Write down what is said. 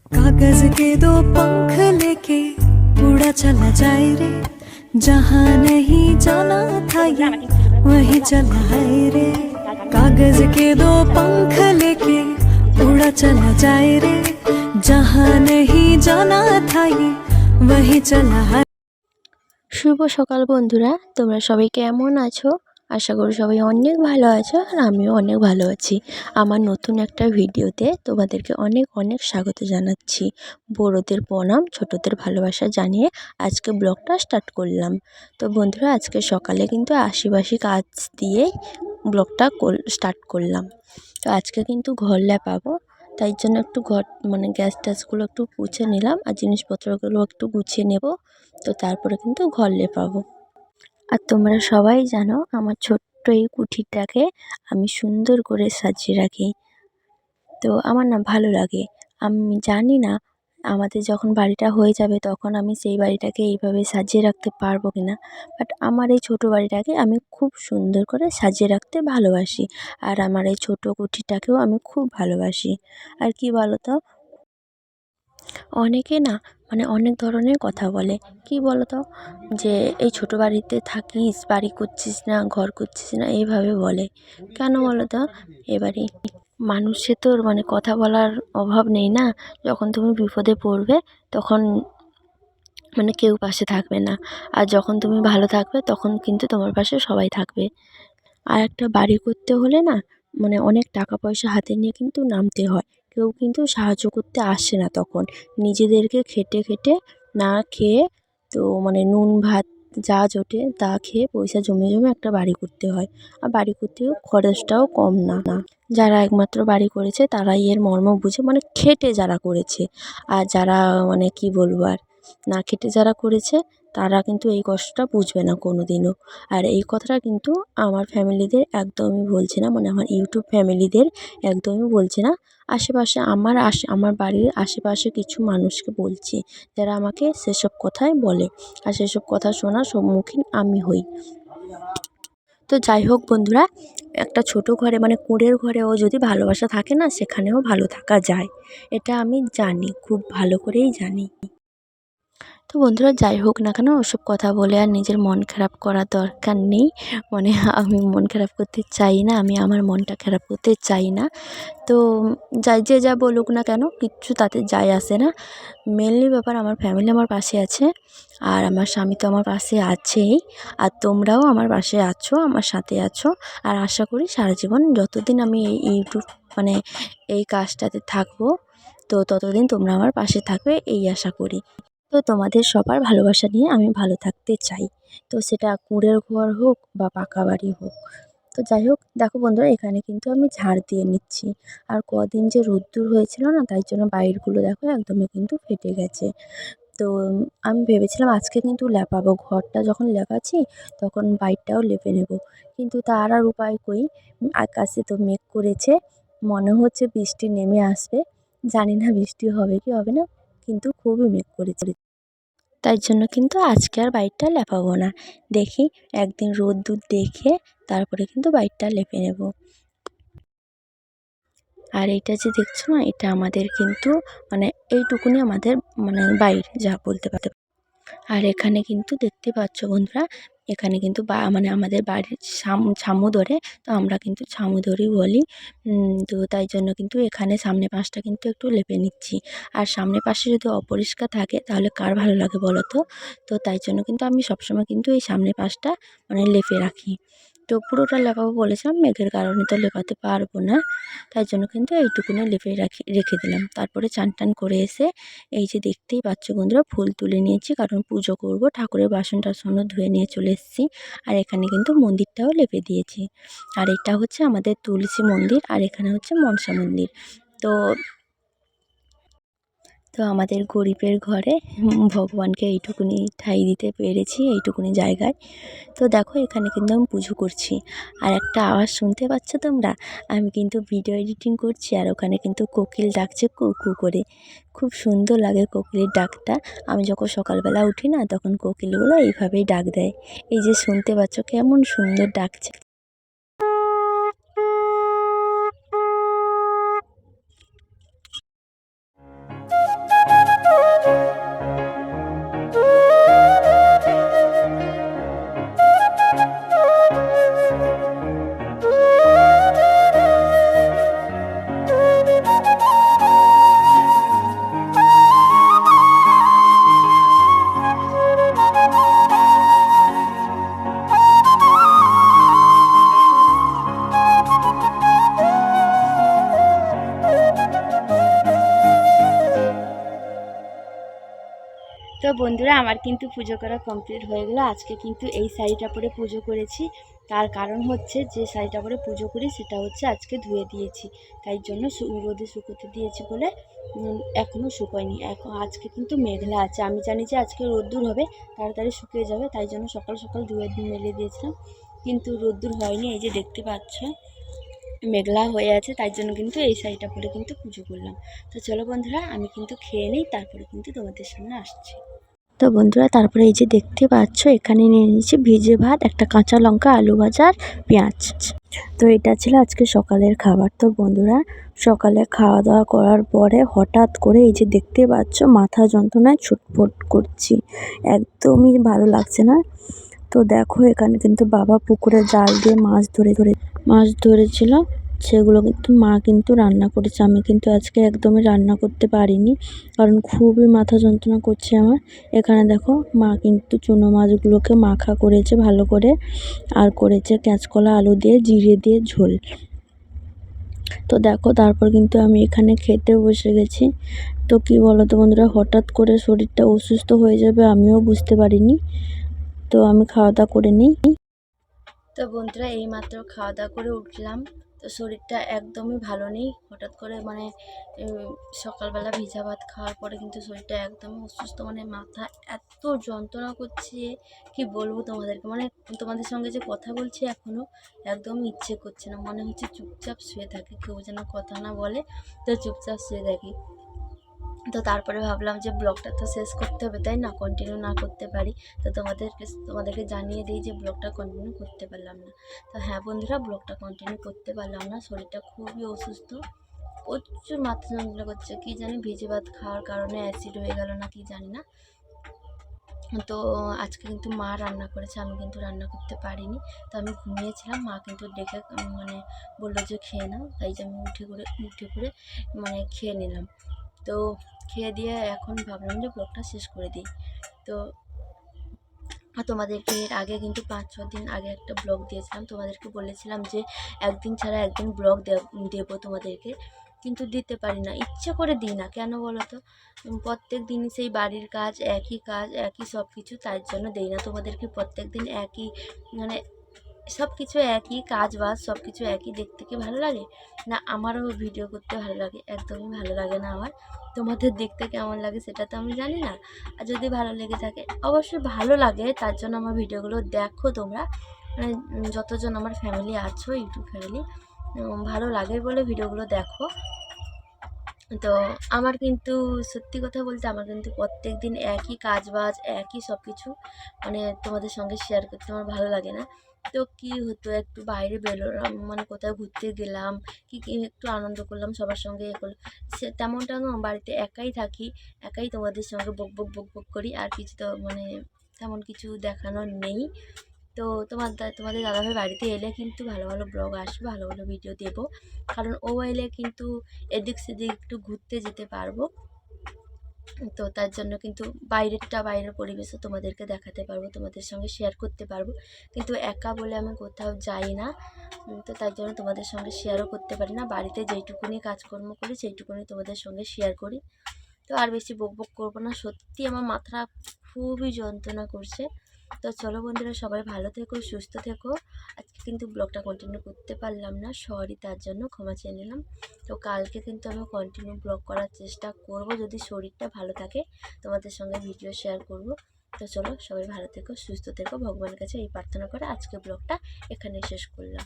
कागज के दो पंख लेके उड़ा चला जाए रे, जहाँ नहीं जाना था ये वहीं चला है रे। कागज के दो पंख लेके उड़ा चला जाए रे, जहाँ नहीं जाना था ये वहीं चला है। শুভ সকাল বন্ধুরা, তোমরা সবাই কেমন আছো? আশা করি সবাই অনেক ভালো আছো, আর আমিও অনেক ভালো আছি। আমার নতুন একটা ভিডিওতে তোমাদেরকে অনেক অনেক স্বাগত জানাচ্ছি। বড়দের প্রণাম, ছোটদের ভালোবাসা জানিয়ে আজকে ব্লগটা স্টার্ট করলাম। তো বন্ধুরা, আজকে সকালে কিন্তু আশিবাসি কাজ দিয়ে ব্লগটা স্টার্ট করলাম। তো আজকে কিন্তু ঘর লেপাবো, তাই জন্য একটু ঘর গ্যাস ট্যাসগুলো একটু মুছে নিলাম, আর জিনিসপত্রগুলো একটু গুছিয়ে নেব। তো তারপরে কিন্তু ঘর লেপাবো। আর তোমরা সবাই জানো আমার ছোট্ট এই কুঠিরটাকে আমি সুন্দর করে সাজিয়ে রাখি। তো আমার না ভালো লাগে। আমি জানি না আমাদের যখন বাড়িটা হয়ে যাবে তখন আমি সেই বাড়িটাকে এইভাবে সাজিয়ে রাখতে পারবো কি না, বাট আমার এই ছোটো বাড়িটাকে আমি খুব সুন্দর করে সাজিয়ে রাখতে ভালোবাসি। আর আমার এই ছোটো কুঠিরটাকেও আমি খুব ভালোবাসি। আর কি বলো তো, অনেকে না অনেক ধরনের কথা বলে। কি বলো তো, যে এই ছোটো বাড়িতে থাকিস, বাড়ি করছিস না, ঘর করছিস না, এইভাবে বলে। কেন বলো তো? এবারে মানুষের তো কথা বলার অভাব নেই না। যখন তুমি বিপদে পড়বে তখন কেউ পাশে থাকবে না, আর যখন তুমি ভালো থাকবে তখন কিন্তু তোমার পাশে সবাই থাকবে। আর একটা বাড়ি করতে হলে না অনেক টাকা পয়সা হাতে নিয়ে কিন্তু নামতে হয়। কেউ কিন্তু সাহায্য করতে আসে না তখন। নিজেদেরকে খেটে খেটে না খেয়ে, তো নুন ভাত যা জোটে তা খেয়ে পয়সা জমে জমে একটা বাড়ি করতে হয়। আর বাড়ি করতেও খরচটাও কম না। যারা একমাত্র বাড়ি করেছে তারাই এর মর্ম বুঝে, খেটে যারা করেছে। আর যারা কি বলবো আর, না খেটে যারা করেছে তারা কিন্তু এই কষ্টটা বুঝবে না কোনো দিনও। আর এই কথাটা কিন্তু আমার ফ্যামিলিদের একদমই বলছি না, আমার ইউটিউব ফ্যামিলিদের একদমই বলছি না। আশেপাশে আমার বাড়ির আশেপাশে কিছু মানুষকে বলছি, যারা আমাকে সেসব কথাই বলে, আর সেসব কথা শোনার সম্মুখীন আমি হই। তো যাই হোক বন্ধুরা, একটা ছোট ঘরে কুঁড়ের ঘরেও যদি ভালোবাসা থাকে না, সেখানেও ভালো থাকা যায়। এটা আমি জানি, খুব ভালো করেই জানি। তো বন্ধুরা, যাই হোক না কেন, ওসব কথা বলে আর নিজের মন খারাপ করার দরকার নেই। আমি মন খারাপ করতে চাই না, আমি আমার মনটা খারাপ করতে চাই না। তো যে যা বলুক না কেন, কিচ্ছু তাতে যায় আসে না। মেনলি ব্যাপার, আমার ফ্যামিলি আমার পাশে আছে, আর আমার স্বামী তো আমার পাশে আছেই। আর তোমরাও আমার পাশে আছো, আমার সাথে আছো। আর আশা করি সারা জীবন যতদিন আমি এই ইউটিউব এই কাজটাতে থাকবো, তো ততদিন তোমরা আমার পাশে থাকবে, এই আশা করি। তো তোমাদের সবার ভালোবাসা নিয়ে আমি ভালো থাকতে চাই। তো সেটা কুঁড়ের ঘর হোক বা পাকা বাড়ি হোক। তো যাই হোক, দেখো বন্ধুরা, এখানে কিন্তু আমি ঝাড় দিয়ে নিচ্ছি। আর কদিন যে রোদ্দুর হয়েছিল না, তাই জন্য বাইরগুলো দেখো একদমই কিন্তু ফেটে গেছে। তো আমি ভেবেছিলাম আজকে কিন্তু লেপাবো, ঘরটা যখন লেপাচ্ছি তখন বাইরটাও লেপে নেব। কিন্তু তার আর উপায় কই। আকাশে তো মেঘ করেছে, মনে হচ্ছে বৃষ্টি নেমে আসবে। জানি না বৃষ্টি হবে কি হবে না, কিন্তু খুবই মেঘ করেছে। তাই জন্য কিন্তু আজকে আর বাইরটা লেপাবো না। দেখি একদিন রোদ্দুর দেখে তারপরে কিন্তু বাইরটা লেপে নেব। আর এইটা যে দেখছো না, এটা আমাদের কিন্তু এইটুকুনি আমাদের বাইর যা বলতে পারতে। আর এখানে কিন্তু দেখতে পাচ্ছ বন্ধুরা, এখানে কিন্তু আমাদের বাড়ির ছামু ধরে, তো আমরা কিন্তু ছামু ধরেই বলি। তো তাই জন্য কিন্তু এখানে সামনে পাশটা কিন্তু একটু লেপে নিচ্ছি। আর সামনে পাশে যদি অপরিষ্কার থাকে তাহলে কার ভালো লাগে বলো তো? তো তাই জন্য কিন্তু আমি সবসময় কিন্তু এই সামনে পাশটা লেপে রাখি। তো পুরোটা লেপাবো বলেছিলাম, মেঘের কারণে তো লেপাতে পারবো না। তাই জন্য কিন্তু এইটুকুনি রেখে দিলাম। তারপরে চান টান করে এসে এই যে দেখতেই পাচ্ছ বন্ধুরা, ফুল তুলে নিয়েছি, কারণ পুজো করব। ঠাকুরের বাসন টাসনও ধুয়ে নিয়ে চলে এসেছি। আর এখানে কিন্তু মন্দিরটাও লেপে দিয়েছি। আর এটা হচ্ছে আমাদের তুলসী মন্দির, আর এখানে হচ্ছে মনসা মন্দির। তো তো আমাদের গরিবের ঘরে ভগবানকে এইটুকুনি ঠাঁই দিতে পেরেছি, এইটুকুনি জায়গায়। তো দেখো, এখানে কিন্তু আমি পুজো করছি। আর একটা আওয়াজ শুনতে পাচ্ছ তোমরা? আমি কিন্তু ভিডিও এডিটিং করছি, আর ওখানে কিন্তু কোকিল ডাকছে কু কু করে। খুব সুন্দর লাগে কোকিলের ডাকটা। আমি যখন সকালবেলা উঠি না, তখন কোকিলগুলো এইভাবেই ডাক দেয়। এই যে শুনতে পাচ্ছ কেমন সুন্দর ডাকছে। তো বন্ধুরা আমার কিন্তু পুজো করা কমপ্লিট হয়ে গেলো। আজকে কিন্তু এই শাড়িটা পরে পুজো করেছি। তার কারণ হচ্ছে যে শাড়িটা পরে পুজো করি সেটা হচ্ছে আজকে ধুয়ে দিয়েছি, তাই জন্য রোদে শুকোতে দিয়েছি বলে এখনও শুকোয়নি। এখন আজকে কিন্তু মেঘলা আছে, আমি জানি যে আজকে রোদ্দুর হবে, তাড়াতাড়ি শুকিয়ে যাবে, তাই জন্য সকাল সকাল ধুয়ে মেলে দিয়েছিলাম, কিন্তু রোদ্দুর হয়নি। এই যে দেখতে পাচ্ছ মেঘলা হয়ে আছে, তাই জন্য কিন্তু এই শাড়িটা পরে কিন্তু পুজো করলাম। তো চলো বন্ধুরা আমি কিন্তু খেয়ে নিই, তারপরে কিন্তু তোমাদের সামনে আসছি। তো বন্ধুরা তারপরে এই যে দেখতে পাচ্ছ এখানে নিয়ে নিয়েছি ভিজে ভাত, একটা কাঁচা লঙ্কা, আলু ভাজা আর পেঁয়াজ। তো এটা ছিল আজকে সকালের খাবার। তো বন্ধুরা সকালে খাওয়া দাওয়া করার পরে হঠাৎ করে এই যে দেখতে পাচ্ছ মাথা যন্ত্রণায় ছটফট করছি, একদমই ভালো লাগছে না। তো দেখো এখানে কিন্তু বাবা পুকুরে জাল দিয়ে মাছ ধরেছিল, সেগুলো কিন্তু মা কিন্তু রান্না করেছে। আমি কিন্তু আজকে একদমই রান্না করতে পারিনি, কারণ খুবই মাথা যন্ত্রণা করছে আমার। এখানে দেখো মা কিন্তু চুনো মাছগুলোকে মাখা করেছে ভালো করে, আর করেছে কাঁচকলা আলু দিয়ে জিরে দিয়ে ঝোল। তো দেখো তারপর কিন্তু আমি এখানে খেতে বসে গেছি। তো কি বলো তো বন্ধুরা, হঠাৎ করে শরীরটা অসুস্থ হয়ে যাবে আমিও বুঝতে পারিনি। তো আমি খাওয়া দাওয়া করে নিই। তো বন্ধুরা এইমাত্র খাওয়া দাওয়া করে উঠলাম। তো শরীরটা একদমই ভালো নেই, হঠাৎ করে মানে সকালবেলা ভিজা ভাত খাওয়ার পরে কিন্তু শরীরটা একদমই অসুস্থ, মানে মাথা এত যন্ত্রণা করছে কি বলবো তোমাদেরকে। মানে তোমাদের সঙ্গে যে কথা বলছি এখনও একদমই ইচ্ছে করছে না, মনে হচ্ছে চুপচাপ শুয়ে থাকি, কেউ যেন কথা না বলে, তো চুপচাপ শুয়ে থাকি। তো তারপরে ভাবলাম যে ব্লগটা তো শেষ করতে হবে, তাই না, কন্টিনিউ না করতে পারি। তো তোমাদেরকে জানিয়ে দিই যে ব্লগটা কন্টিনিউ করতে পারলাম না। তো হ্যাঁ বন্ধুরা, ব্লগটা কন্টিনিউ করতে পারলাম না, শরীরটা খুবই অসুস্থ, প্রচুর মাথা যন্ত্রণা করছে, কি জানি ভিজে ভাত খাওয়ার কারণে অ্যাসিড হয়ে গেল না কি জানি না। তো আজকে কিন্তু মা রান্না করেছে, আমি কিন্তু রান্না করতে পারিনি। তো আমি ঘুমিয়েছিলাম, মা কিন্তু ডেকে মানে বললো যে খেয়ে নাও, তাই যে আমি উঠে করে মানে খেয়ে নিলাম। তো খেয়ে দিয়ে এখন ভাবলাম যে ব্লগটা শেষ করে দিই। তো তোমাদেরকে এর আগে কিন্তু 5-6 দিন আগে একটা ব্লগ দিয়েছিলাম, তোমাদেরকে বলেছিলাম যে একদিন ছাড়া একদিন ব্লগ দেবো তোমাদেরকে, কিন্তু দিতে পারি না, ইচ্ছে করে দিই না, কেন বলো তো। প্রত্যেক দিনই সেই বাড়ির কাজ, একই সব কিছু, তার জন্য দেই না তোমাদেরকে। প্রত্যেক দিন একই মানে সব কিছু একই, কাজ বাজ সব কিছু একই, দেখতে কি ভালো লাগে না? আমারও ভিডিও করতে ভালো লাগে? একদমই ভালো লাগে না আমার। তোমাদের দেখতে কেমন লাগে সেটা তো আমি জানি না। আর যদি ভালো লেগে থাকে, অবশ্যই ভালো লাগে, তার জন্য আমার ভিডিওগুলো দেখো তোমরা, মানে যতজন আমার ফ্যামিলি আছো, ইউটিউব ফ্যামিলি, ভালো লাগে বলে ভিডিওগুলো দেখো। তো আমার কিন্তু সত্যি কথা বলতে আমার কিন্তু প্রত্যেক দিন একই কাজ বাজ, একই সব কিছু, মানে তোমাদের সঙ্গে শেয়ার করতে আমার ভালো লাগে না। তো কি হতো, একটু বাইরে বেরোলাম, মানে কোথাও ঘুরতে গেলাম, কি একটু আনন্দ করলাম, সবার সঙ্গে এ করলাম, সে তেমনটা না, বাড়িতে একাই থাকি, একাই তোমাদের সঙ্গে বক বক করি, আর কিছু তো মানে তেমন কিছু দেখানোর নেই। তো তোমাদের দাদাভাই বাড়িতে এলে কিন্তু ভালো ভালো ব্লগ আসবে, ভালো ভালো ভিডিও দেবো, কারণ ও এলে কিন্তু এদিক সেদিক একটু ঘুরতে যেতে পারবো। তো তার জন্য কিন্তু বাইরের পরিবেশও তোমাদেরকে দেখাতে পারবো, তোমাদের সঙ্গে শেয়ার করতে পারবো, কিন্তু একা বলে আমি কোথাও যাই না। তো তার জন্য তোমাদের সঙ্গে শেয়ারও করতে পারি না, বাড়িতে যেইটুকুনি কাজকর্ম করি সেইটুকুনি তোমাদের সঙ্গে শেয়ার করি। তো আর বেশি বক করবো না, সত্যি আমার মাথা খুবই যন্ত্রণা করছে। তো চলো বন্ধুরা, সবাই ভালো থেকো, সুস্থ থেকো। আজকে কিন্তু ব্লগটা কন্টিনিউ করতে পারলাম না, সরি, তার জন্য ক্ষমা চেয়ে নিলাম। তো কালকে কিন্তু আমি কন্টিনিউ ব্লগ করার চেষ্টা করব, যদি শরীরটা ভালো থাকে তোমাদের সঙ্গে ভিডিও শেয়ার করব। তো চলো সবাই ভালো থেকো, সুস্থ থেকো, ভগবানের কাছে এই প্রার্থনা করে আজকে ব্লগটা এখানে শেষ করলাম।